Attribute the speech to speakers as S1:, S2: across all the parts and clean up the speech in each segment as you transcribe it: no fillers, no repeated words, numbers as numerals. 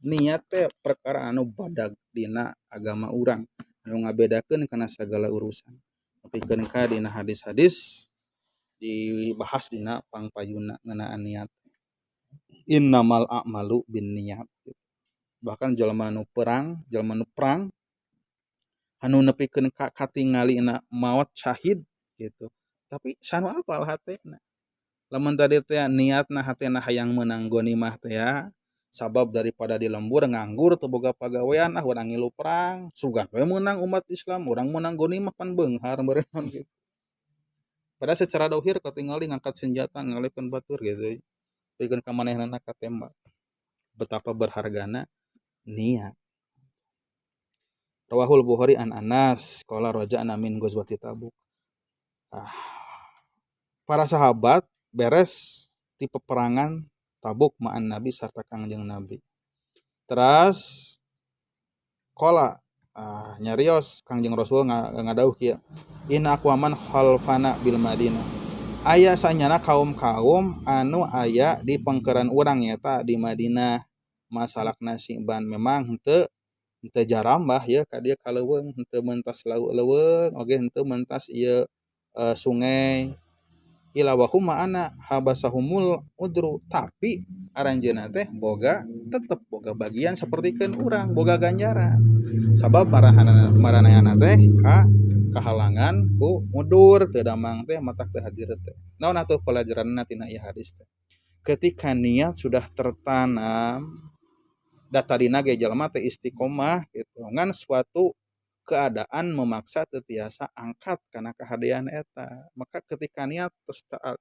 S1: niat teh perkara anu badag dina agama urang anu ngabedakeun kana sagala urusan. Nepikeun ka dina hadis-hadis dibahas dina pangpayuna ngeunaan niat. Innamal a'malu binniyat. Bahkan jalma nu perang anu nepikeun ka katingalina maot syahid gitu. Tapi sanu apal hatena. Lamun tadi teh niatna hatena hayang meunang ghanimah teh ya, sabab daripada di lembur nganggur teu boga pagawean urang ngilu perang, sugan we meunang umat Islam, urang meunang ghanimah pan beunghar meureun gitu. Padahal secara dohir katingali ngangkat senjata ngalihkeun batur gitu. Pikeun ka manehanana katembak. Betapa berhargana niat. Rawahul Bukhari an Anas qala raja'na min ghazwati Tabuk. Para sahabat beres ti peperangan Tabuk ma'an Nabi sarta Kangjeng Nabi. Terus qala nyarios Kangjeng Rasul ngadauh kieu. Inna aqwaman khalfana bil Madinah. Aya sanyana kaum-kaum anu aya di pengkeran urang eta di Madinah. Masalakna siban memang henteu jarambah ya ka dieu kaleuweung henteu mentas leuweung oge henteu mentas ieu sungai ila wahum ma'ana habasahumul udru tapi aranjeunna teh tetep boga bagian sapertikeun urang boga ganjaran sabab maranehna teh kahalangan ku mudur teu damang teh matak teu hadir teh naon atuh pelajaranna tina ieu hadis teh ketika niat sudah tertanam datadina ge jalma teh istiqomah gitu ngan suatu keadaan memaksa tetiasa angkat karena kehadian eta maka ketika niat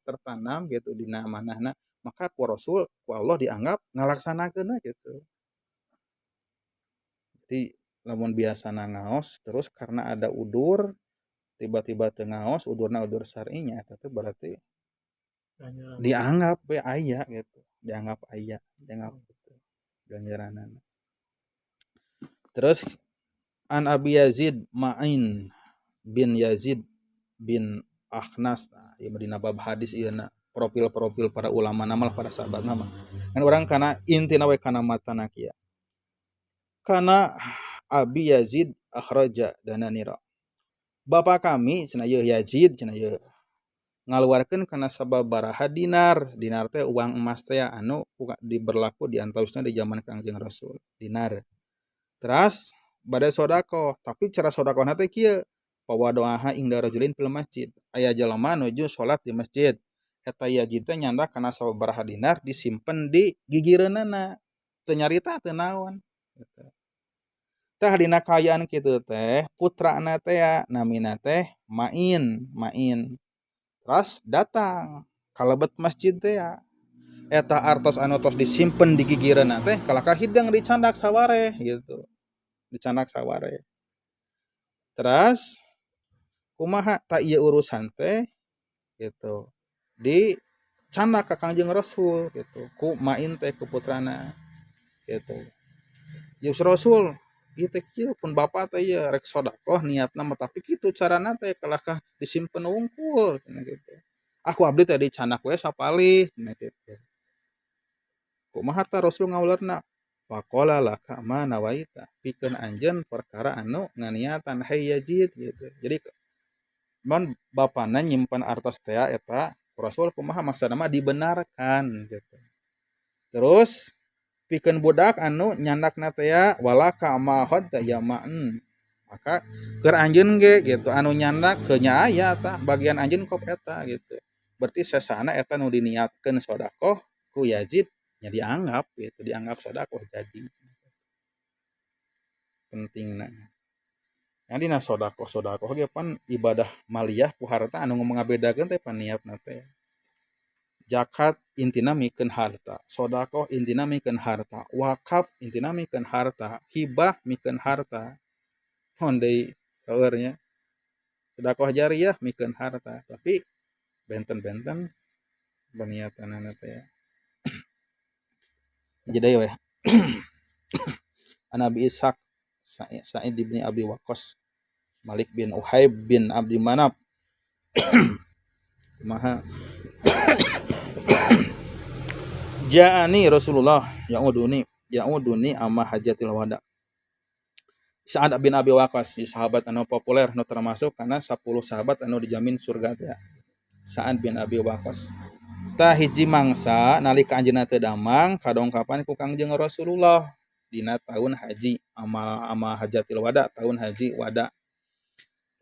S1: tertanam gitu dina manahna maka ku Rasul ku Allah dianggap ngalaksanakeunna gitu. Jadi lamun biasana ngaos terus karena ada udur tiba-tiba teu ngaos udurna udur syar'inya eta teh berarti dianggap we aya gitu dianggap gitu ganjaranana. Terus an Abi Yazid Ma'in bin Yazid bin Akhnas ieu dina bab hadis ieu na profil-profil para ulama nama para sahabat nama kan urang kana intina we kana matana kieu kana Abi Yazid akhraja dananira bapa kami cenah ieu Yazid cenah ieu ngaluarkeun kana sababaraha dinar teh uang emas teh anu diberlaku di antausna di zaman Kangjeng Rasul dinar. Terus bade sodako tapi cara sodakohna teh kieu pawadoaha ingda rajulin fil masjid aya jalema nuju salat di masjid eta Yazid teh nyandak kana sababaraha dinar disimpen di gigireunana teu nyarita teu naon gitu. Tah dina kaayaan kitu teh putrana teh namina teh Main terus datang kalebet masjid teh eta artos anu tos disimpen di gigireunna teh kalaka hidang dicandak saware gitu dicandak saware. Terus kumaha tak ieu urusan teh gitu dicandak ka Kangjeng Rasul gitu ku Main teh ku putrana gitu. Ya Rasul ieu teh kieu pun bapa teh ieu rek sedekah niatna mah tapi kitu carana teh kalakah disimpen wungkul cenah gitu. Aku abdi teh dicandak we sapalih cenah gitu. Kumaha ta Rasul ngaulerna faqala laka ma nawaita pikeun anjeun perkara anu nganiatan hai Yazid gitu. Jadi mun bapana nyimpen artos teh eta Rasul kumaha maksudna mah dibenarkan gitu. Terus pikeun budak anu nyandakna teh walaka ma hadda ya ma'en maka keur anjeun ge gitu anu nyandak ke nya aya tah bagian anjeun kop eta gitu. Berarti sesana eta nu diniatkeun sedekah ku Yazid nya dianggap gitu dianggap sedekah jadi pentingna. Yang dina sedekah ge pan ibadah maliyah ku harta anu ngabedakeun teh pan niatna teh. Zakat intina mikeun harta, sedekah intina mikeun harta, wakaf intina mikeun harta, hibah mikeun harta. Mun deui saeur nya. Sedekah jariyah mikeun harta, tapi benten-benten beniatanana teh. Jadi we. An Abi Ishaq Sa'id bin Abi Waqqas Malik bin Uhaib bin Abdi Manaf kumaha Ja'ani Rasulullah ya'uduni yauduni amma hajatil wada. Sa'ad bin Abi Waqqas, si sahabat anu populer nu termasuk karena 10 sahabat anu dijamin surga teh. Sa'ad bin Abi Waqqas. Tah hiji mangsa nalika anjeunna teu damang kadongkapan ku Kangjeng Rasulullah dina tahun haji amal hajatil wada, tahun haji wada.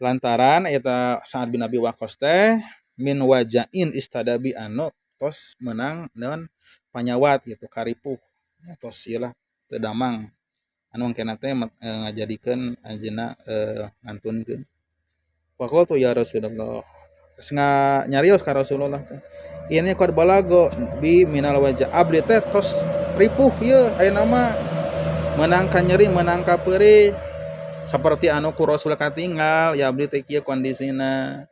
S1: Lantaran eta Sa'ad bin Abi Waqqas teh min wajain istadabi anu tos menang naon panyawat gitu karipuh. Ya tos ieu lah teu damang. Anu engkena teh ngajadikeun anjeunna ngantunkeun. Faqultu ya Rasulullah. Geus nyarios ka Rasulullah teh. Ini qad balago bi minal wajah abdi teh tos ripuh ieu ayeuna mah meunang ka nyeri meunang ka peurih saperti anu ku Rasul katinggal ya abdi teh kieu kondisina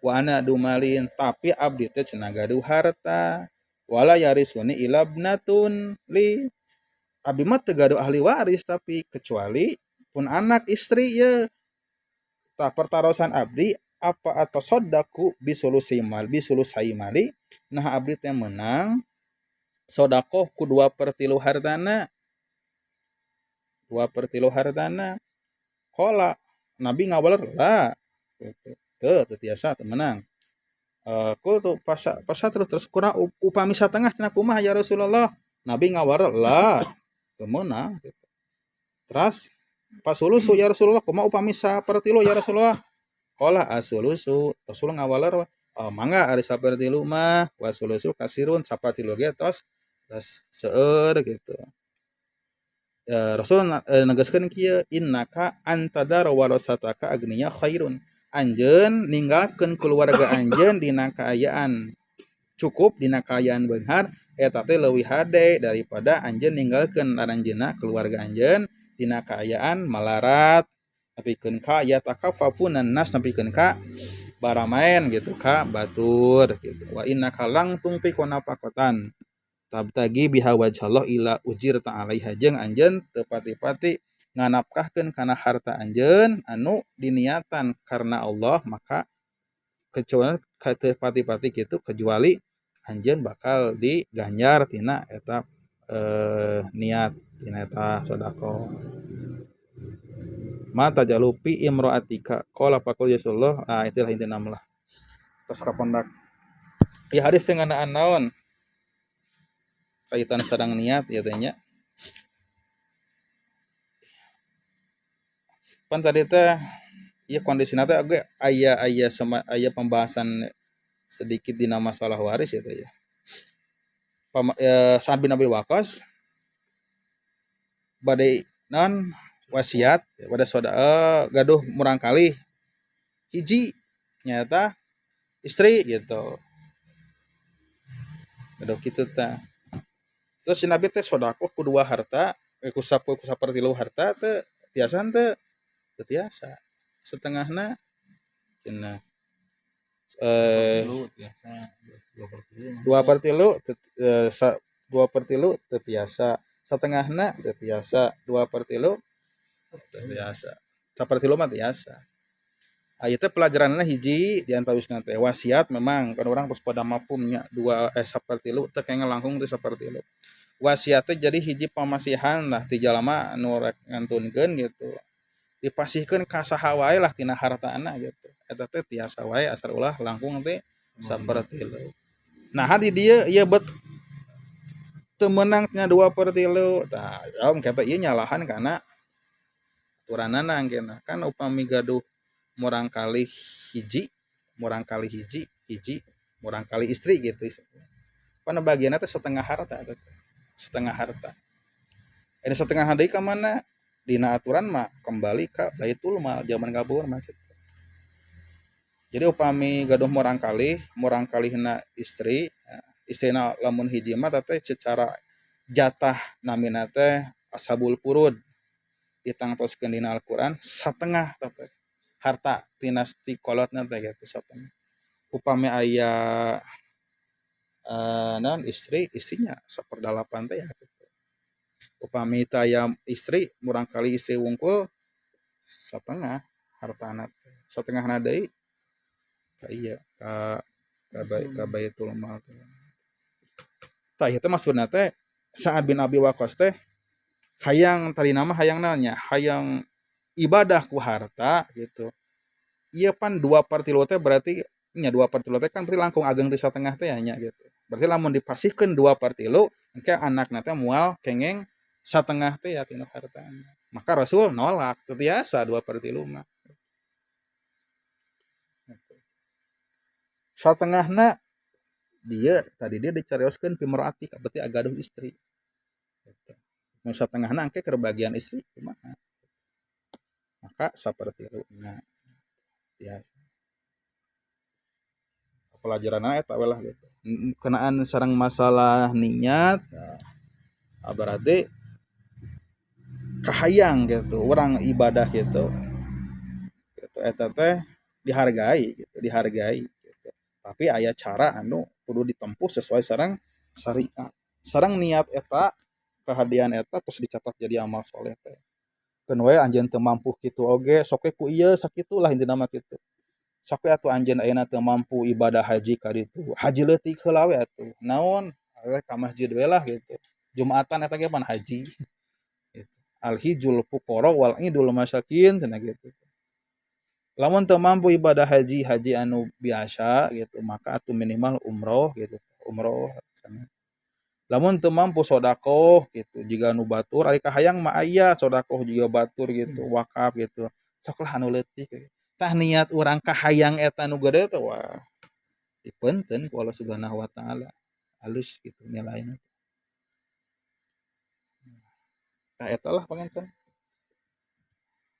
S1: wa ana dumalin tapi abdi teh cenah gaduh harta wala yarisuni ilabnatun li abdi mah teu gaduh ahli waris tapi kecuali pun anak istri ye tah pertarosan abdi apa atau sodaku bisulusi mali nah abdi teh menang sodakoh ku 2/3 hartana 2/3 hartana kola nabi ngawaler lah teu tiasa teu menang kul tuh pas terus kurang upami satengah cenah kumaha ya Rasulullah nabi ngawaler lah teu meunang gitu. Terus pasulusu ya Rasulullah kumaha upami 1/3 ya Rasulullah qala asulusu Rasul ngawaler mangga ari 1/3 mah wasulusu kasirun 1/3 ge tos seueur gitu. Rasul negaskeun kieu innaka antadar warasataka agniya khairun anjeun ninggalkeun keluarga anjeun dina kaayaan cukup dina kaayaan beunghar eta teh leuwih hade daripada anjeun ninggalkeun aranjeunna keluarga anjeun dina kaayaan malarat nepikeun ka ya takaffafunan nas nepikeun ka baramaen gitu ka batur gitu wa innaka lang tungfiqu nafaqatan tabtagi biha wajhallah ila ujir ta'alaiha jeung anjeun teu pati-pati nganapkahkeun kana harta anjeun anu diniatan karena Allah maka kecuali teu pati-pati kitu kecuali anjeun bakal diganjar tina eta niat tina eta sedekah mata jalupi imroatika qala faqul yasullah itulah intina lah tos kapondak ya hadis teh ngeunaan naon kaitan sareng niat ieu teh nya pan tadi teh ieu kondisina teh aya pembahasan sedikit dina masalah waris ya teh ya Sa'ad bin Abi Waqqas badai naon wasiat pada gaduh murang kali hiji nyata istri gitu gaduh kitu teh terus si Nabi teh sodakoh ku 2 harta ku 1/3 harta teh tiasan teh teu tiasa setengahna cenah 2/3 teu tiasa satengahna teu tiasa 2/3 teu tiasa 1/3 mah tiasa ieu teh pelajaranna hiji diantawisna teh wasiat memang kan urang geus pada mafhumnya 1/3 teu kenging langkung teh 1/3 wasiat teh jadi hiji pamasihan lah ti jalma anu rek ngantunkeun gitu dipasihkeun ka saha wae lah tina hartana gitu eta teh tiasa wae asal ulah langkung teh 1/3 nah di dieu ieu bet teu meunang tina 2/3 tah kata ieu nyalahan kana aturanana engkena kan upami gaduh murang kali hiji murang kali istri gitu pan bagianna teh setengah harta ini setengah deui ka mana dina aturan mah kembali ka baitul mal zaman kabur mah gitu. Jadi upami gaduh murang kalihna istrina lamun hiji mah teh secara jatah namina teh ashabul furud ditangtoskeun dina Al-Qur'an satengah teh harta dinasti kolotna teh gitu satengah upami aya naon istrinya 1/8 teh ya gitu. Upami teh aya istri murang kali istri wungkul satengah hartana teh satengahna deui ka ieu ka baitul mal teh tah ieu teh maksudna teh Sa'ad bin Abi Waqqas teh hayang tadi nama hayang nanya hayang ibadah ku harta gitu. Iya pan 2/3 teh berarti nya 2/3 teh kan berarti langkung ageng ti satengah teh nya gitu. Berarti lamun dipasihkeun 2/3 engke anakna teh moal kengeng satengah teh ya tina hartana. Maka Rasul nolak teu tiasa 2/3 mah. Satengahna dia tadi dia dicarioskeun pimroati berarti agaduh istri. Gitu. Nu satengahna engke keur bagian istri kumaha? Maka sapertiluna tiasa. Pelajaran eta we lah gitu. Kenaan sareng masalah niat berarti kahayang gitu orang ibadah gitu eta teh dihargai gitu dihargai gitu. Tapi aya cara anu kudu ditempuh sesuai sareng syariat sareng niat eta kehadian eta terus dicatat jadi amal soleh teh keun we anjeun teu mampu kitu oge sok we ku ieu sakitu lah intina mah kitu sok we atuh anjeun ayeuna teu mampu ibadah haji ka ditu haji leutik heula we atuh naon ka masjid we lah gitu Jumatan eta ge pan haji gitu. Al-hijjul fuqara wal idul masakin cenah gitu. Lamun teu mampu ibadah haji haji anu biasa gitu maka atuh minimal umroh gitu umroh sana. Lamun teu mampu sodaqoh gitu jiga anu batur ari kahayang mah aya sodaqoh juga batur gitu wakaf gitu sok lah anu leutik tah niat urang kahayang eta nu gede teh wah dipeunteun ku Allah Subhanahu wa taala halus gitu nilainya tah eta lah panganten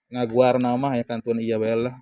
S1: ngaguar nama ya kantun iya bae lah